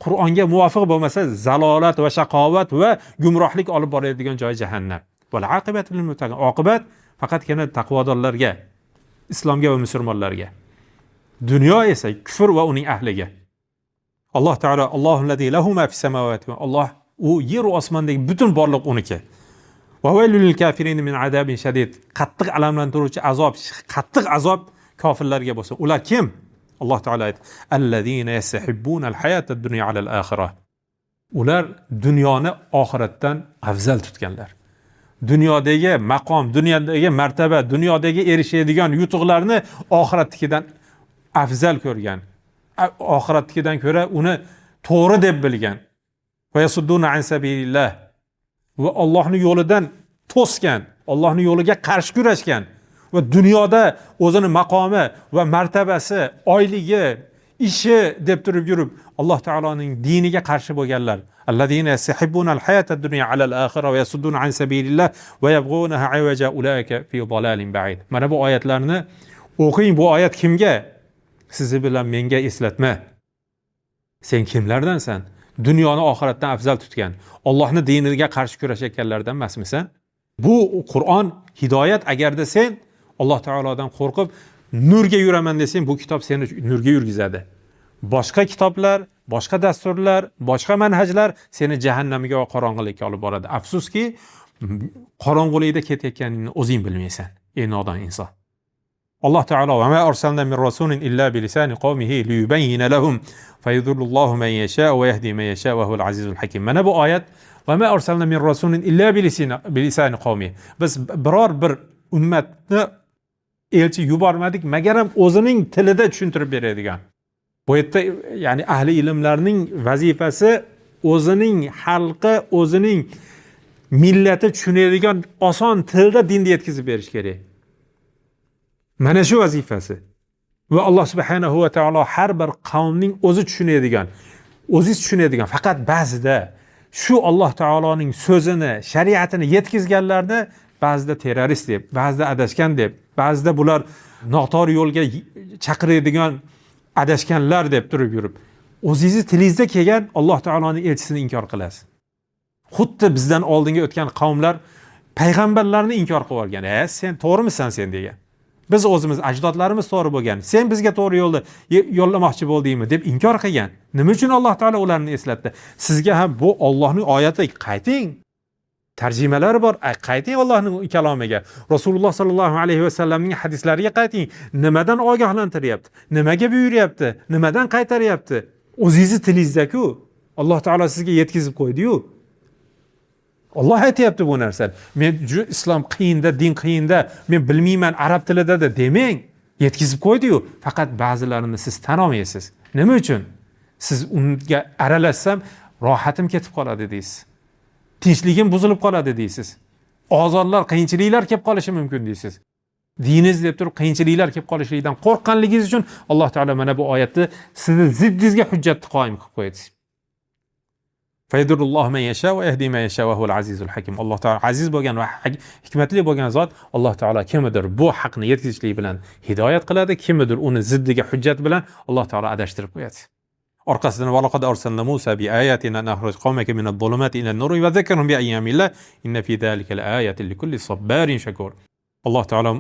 Qur'onga muvofiq bo'lmasa zalolat va shaqovat va gumrohlik olib boradigan joy jahannam. Val aqibatu lil muttaqin. Oqibat faqatgina taqvodorlarga, islomga va musulmonlarga. Dunyo esa kufr va uning ahliga. Alloh taolo Allohullazi lahu ma fis samawati va Alloh u yer va osmondagi butun borliq uniki. Va vaylul lil kafirin min azabin shadid. Qattiq alamlantiruvchi azob, qattiq azob kofirlarga bo'lsin. Ular kim? Alloh taolo aytdi: "Allazina yastahibbuna al-hayata ad-dunya 'ala al-akhirah." Ular dunyoni oxiratdan afzal tutganlar. Dunyodagi maqom, dunyodagi martaba, dunyodagi erishadigan yutuqlarni oxiratdagidan afzal ko'rgan. Oxiratdagidan ko'ra uni to'g'ri deb bilgan. Va yasudduna an sabilillah. Va Allohning yo'lidan to'sgan, Allohning yo'liga qarshi kurashgan va dunyoda o'zini maqomi va martabasi, oyligi, ishi deb turib yurib Alloh taoloning diniga qarshi bo'lganlar. Allazina yastahibbuna al-hayata ad-dunya 'ala al-akhirah va yasudduna an sabilillah va yabghunaha 'iwaja ulaika fi dalalin ba'id. Mana bu oyatlarni o'qing. Bu oyat kimga? Sizi bilan menga eslatma. Sen kimlardansan? Dunyoni oxiratdan afzal tutgan, Allohning diniga qarshi kurashayotganlardan emasmisan? Bu Qur'on hidoyat. Agarda sen Alloh taolodan qo'rqib nurga yuraman desang, bu kitob seni nurga yurgizadi. Boshqa kitoblar, boshqa dasturlar, boshqa manhajlar seni jahannamga va qorong'ilikka olib boradi. Afsuski, qorong'ilikda ketayotganingni o'zing bilmaysan, ey nodon inson. Alloh taolo va ma arsalna min rasulin illa bi lisani qawmihi liyubayyana lahum fayudhillullohu man yasha va yahdi man yasha va huval azizul hakim. Mana bu oyat va ma arsalna min rasulin illa bi lisani qawmihi. Biz biror bir ummatni elchi yubormadik magaram o'zining tilida tushuntirib beradigan. Bu yerda ya'ni ahli ilmlarning vazifasi o'zining xalqi, o'zining millati tushunadigan oson tilda dinni yetkazib berish kerak. Mana shu vazifasi. Va Alloh subhanahu va taolo har bir qavmning o'zi tushunadigan, o'zingiz tushunadigan, faqat ba'zida shu Alloh taoloning so'zini, shariatini yetkazganlarni ba'zida terrorist deb, ba'zida adashgan deb, ba'zida bular noto'g'ri yo'lga chaqiradigan adashganlar deb turib yurib, o'zingiz tilingizda kelgan Alloh taoloning elchisini inkor qilasiz. Xuddi bizdan oldinga o'tgan qavmlar payg'ambarlarni inkor qilib olgan. Sen to'g'rimisan sen degan. Biz o'zimiz ajdodlarimiz to'g'ri bo'lgan. Sen bizga to'g'ri yo'lda yo'llamoqchi bo'ldingmi deb inkor qilgan. Nima uchun Alloh taolo ularni eslatdi? Sizga ham bu Allohning oyati, qayting. Tarjimalar bor. Qayting Allohning kalomiga. Rasululloh sallallohu alayhi va sallamning hadislariga qayting. Nimadan ogohlantiryapti? Nimaga buyuryapti? Nimadan qaytaryapti? O'zingiz tilingizda-ku. Alloh taolo sizga yetkazib qo'ydi-yu. Alloh aytayapti bu narsani. Men islom qiyinda, din qiyinda, men bilmayman arab tilida demang. Yetkazib qo'ydi-yu. Faqat ba'zilarini siz tan olmaysiz. Nima uchun? Siz unga aralashsam rohatim ketib qoladi deysiz. Tinchligim buzilib qoladi deysiz. Ozorlar, qiyinchiliklar kelib qolishi mumkin deysiz. Diniz deb turib qiyinchiliklar kelib qolishligidan qo'rqqanligingiz uchun Alloh taolo mana bu oyatni sizni ziddingizga hujjatni qoyim qilib qo'ydi. Faydurullohu man yasha va yahdi man yasha va huval azizul hakim. Alloh taolo aziz bo'lgan va hikmatli bo'lgan zot. Alloh taolo kimdir bu haqni yetkazishlik bilan hidoyat qiladi, kimdir uni ziddiga hujjat bilan Alloh taolo adashtirib qo'yadi. orqasidan valaqad arsalna Musa bi ayatina nakhruj qawmaka min adh-dhulumati ila an-nur wa dhakkirhum bi ayyamillah inna fi dhalika la-ayatin likulli sabbarin shakur. Alloh taolo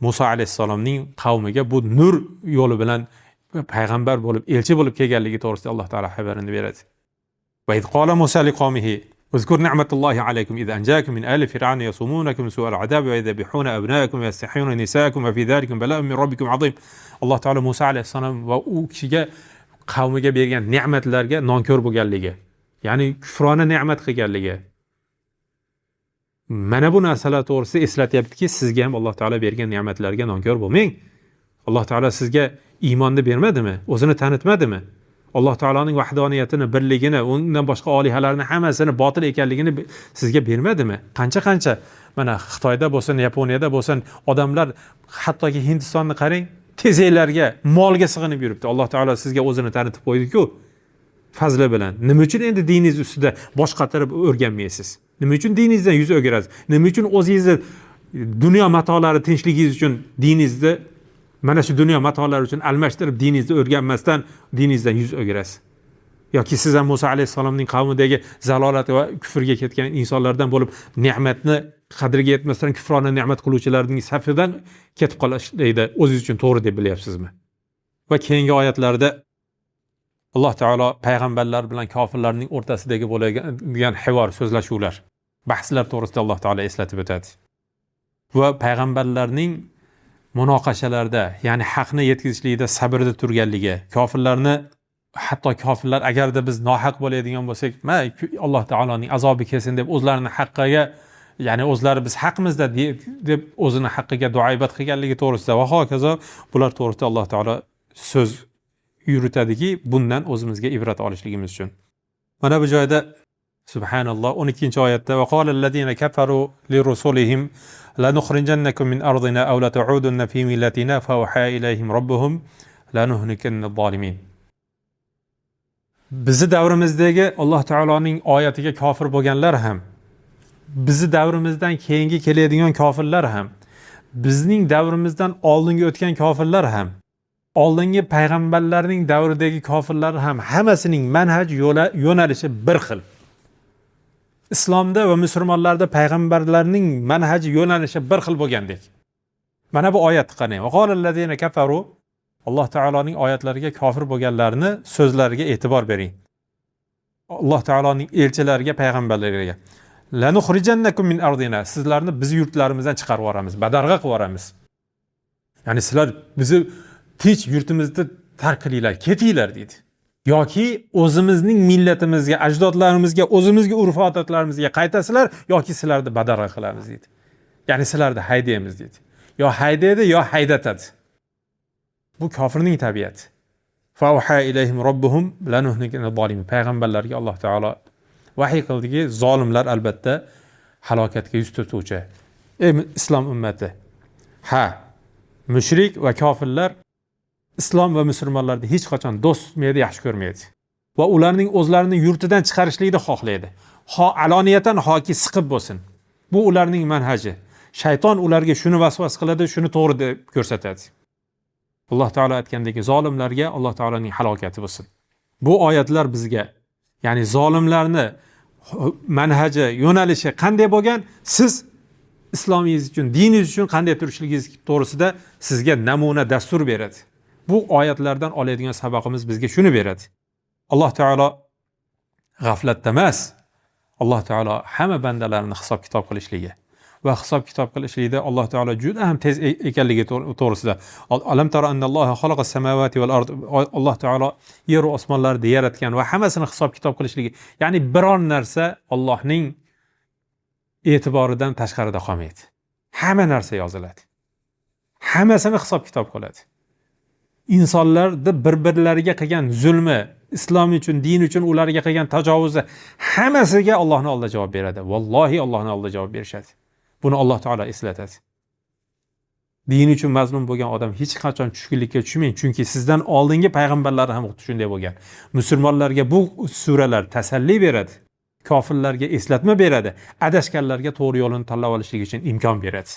Musa alayhisalomning qavmiga bu nur yo'li bilan payg'ambar bo'lib, elchi bo'lib kelganligi to'g'risida Alloh taolo xabarini beradi. Va id qala Musa liqawmihi uzkur ni'matallahi alaykum id anjakum min ali fir'aun yasumunakum su'al adab wa yadhbihuna abnaakum wa yastahiyuna nisaakum wa fi dhalikum bala'un min rabbikum azim. Alloh taolo Musa alayhisalom va u kishiga qavmiga bergan ne'matlarga nonkor bo'lganligi, ya'ni kufrona ne'mat qilganligi. Mana bu narsalar to'g'risida eslatyaptiki, sizga ham Alloh taolo bergan ne'matlarga nonkor bo'lmang. Alloh taolo sizga iymonni bermadimi? O'zini tanitmadimi? Alloh taoloning vahdoniyatini, birligini, undan boshqa olihalarni hammasini botil ekanligini sizga bermadimi? Qancha mana Xitoyda bo'lsin, Yaponiyada bo'lsin, odamlar hattoki Hindistonni qarang, tezaklarga, molga sig'inib yuribdi. Alloh taolo sizga o'zini tanitib qo'ydi-ku, fazli bilan. Nima uchun endi diningiz ustida bosh qatirib o'rganmaysiz? Nima uchun diningizdan yuz o'girasiz? Nima uchun o'zingizni dunyo matolari tinchligingiz uchun diningizni mana shu dunyo matolari uchun almashtirib diningizni o'rganmasdan diningizdan yuz o'girasiz? Yoki siz ham Musa alayhisalomning qavmidagi zalolat va kufrga ketgan insonlardan bo'lib, ne'matni qadriga yetmasdan kufrona ne'mat qiluvchilarning safidan ketib qolishlaydi, o'zingiz uchun to'g'ri deb bilyapsizmi? Va keyingi oyatlarda Alloh taolo payg'ambarlar bilan kofirlarning o'rtasidagi bo'lgan hivor, so'zlashuvlar, bahslar to'g'risida Alloh taolo eslatib o'tadi. Va payg'ambarlarning munoqashalarda, ya'ni haqni yetkazishlikda sabrda turganligi, kofirlarni, hatto kofirlar agarda biz nohaq bo'ladigan bo'lsak, Alloh taoloning azobi kelsin deb o'zlarini haqqiga, ya'ni o'zlari biz haqmizda deb o'zini haqqiga duoibat qilganligi to'g'risida va hokazo bular to'g'risida Alloh taolo so'z yuritadiki, bundan o'zimizga ibrat olishligimiz uchun. Mana bu joyda subhanalloh 12-oyatda va qolallazina kafaru lirusulihim lanukhrijannakum min ardina aw la ta'udunna fi millatina fa waha ilayhim robbuhum lanuhlikanna zolimin. Bizi davrimizdagi Alloh taoloning oyatiga kofir bo'lganlar ham, bizi davrimizdan keyingi keladigan kofirlar ham, bizning davrimizdan oldingi o'tgan kofirlar ham, oldingi payg'ambarlarning davridagi kofirlar ham hammasining manhaj yo'nalishi bir xil. Islomda va musulmonlarda payg'ambarlarning manhaji yo'nalishi bir xil bo'lgandek. Mana bu oyatni qarang. Va qolallazina kafaru, Alloh taoloning oyatlariga kofir bo'lganlarni so'zlariga e'tibor bering. Alloh taoloning elchilariga, payg'ambarlariga lanukhrijannakum min ardina, sizlarni biz yurtlarimizdan chiqarib yuboramiz, badarg'a qilib yuboramiz. Ya'ni sizlar bizni tinch yurtimizni tark qilinglar, ketinglar dedi. Yoki o'zimizning millatimizga, ajdodlarimizga, o'zimizga urf-odatlarimizga qaytasizlar, yoki sizlarni badarg'a qilamiz dedi. Ya'ni sizlarni haydaymiz dedi. Yo haydaydi, yo haydatadi. Bu kofirning tabiati. Fa uha ilayhim robbuhum lanuhlikanna zolimin. Payg'ambarlarga Alloh taolo vahiy qildiki, zolimlar albatta halokatga yuz tutuvchi. Ey islom ummati, mushrik va kofirlar islom va musulmonlarni hech qachon do'st tutmaydi, yaxshi ko'rmaydi. Va ularning o'zlarining yurtidan chiqarishlikni xohlaydi. Aloniyatan hoki siqib bo'lsin. Bu ularning manhaji. Shayton ularga shuni vasvas qiladi, shuni to'g'ri deb ko'rsatadi. Alloh taolo aytgandek, zolimlarga Alloh taoloning halokati bo'lsin. Bu oyatlar bizga, ya'ni zolimlarni manhaji, yo'nalishi qanday bo'lgan, siz islomingiz uchun, diningiz uchun qanday turishligingiz to'g'risida sizga namuna dastur beradi. Bu oyatlardan oladigan saboqimiz bizga shuni beradi. Alloh taolo g'aflatda emas. Alloh taolo hamma bandalarini hisob-kitob qilishligi va hisob-kitob qilishlikda Alloh taolo juda ham tez ekanligi to'g'risida. Alam tara annalloha xalaqas samawati val ard. Alloh taolo yer va osmonlarni yaratgan va hammasini hisob-kitob qilishligi. Ya'ni biror narsa Allohning e'tiboridan tashqarida qolmaydi. Hamma narsa yoziladi. Hammasini hisob-kitob qiladi. insonlarda bir-birlariga qilgan zulmi, islom uchun, din uchun ularga qilgan tajovuzi hammasiga Allohning oldida javob beradi. Vallohi Allohning oldida javob berishadi. Buni Alloh taolo eslatadi. Din uchun mazlum bo'lgan odam hech qachon tushkunlikka tushmang, chunki sizdan oldingi payg'ambarlar ham shunday bo'lgan. Musulmonlarga bu suralar tasalli beradi. Kofirlarga eslatma beradi. Adashganlarga to'g'ri yo'lni tanlab olishlik uchun imkon beradi.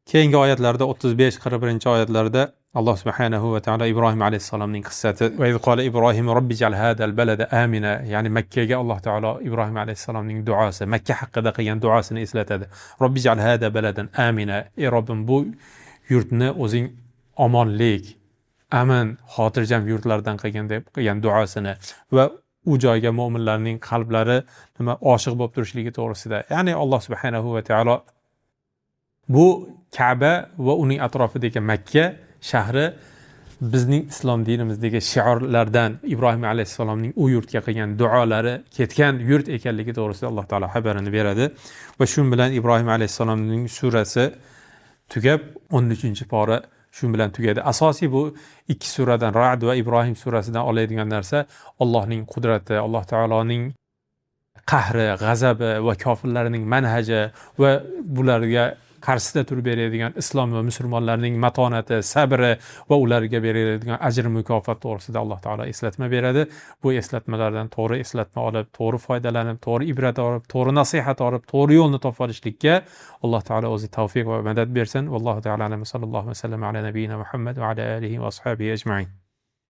Keyingi oyatlarda 35-41 oyatlarda Alloh subhanahu va taolo Ibrohim alayhissalomning qissasi va qala Ibrohim robbijal hadal balada amina, ya'ni Makkaga Alloh taolo Ibrohim alayhissalomning duosi, Makka haqida qilgan duosini eslatadi. Robbijal hada baladan amina, ey Robbim bu yurtni o'zing omonlik, amin, xotirjam yurtlardan qilgan deb qilgan duosini va u joyga mo'minlarning qalblari oshiq bo'lib turishligi to'g'risida. Ya'ni Alloh subhanahu va taolo bu Ka'ba va uning atrofidagi Makka shahri bizning islom dinimizdagi shiorlardan, Ibrohim alayhissalomning u yurtga qilgan duolari ketgan yurt ekanligi to'g'risida Alloh taolo xabarini beradi. Va shu bilan Ibrohim alayhissalomning surasi tugab 13-pora shu bilan tugadi. Asosiy bu ikki suradan, Ra'd va Ibrohim surasidan oladigan narsa Allohning qudrati, Alloh taoloning qahri, g'azabi va kofirlarning manhaji va bularga qarshisida turib beradigan islom va musulmonlarning matonati, sabri va ularga beriladigan ajr mukofot to'g'risida Alloh taolo eslatma beradi. Bu eslatmalardan to'g'ri eslatma olib, to'g'ri foydalanib, to'g'ri ibrat olib, to'g'ri nasihat olib, to'g'ri yo'lni topib olishlikka Alloh taolo o'zi tavfiq va madad bersin. Vallohu taala alam, sallallohu alayhi va sallam ala nabiyina Muhammad va ala alihi va ashabihi ajma'in.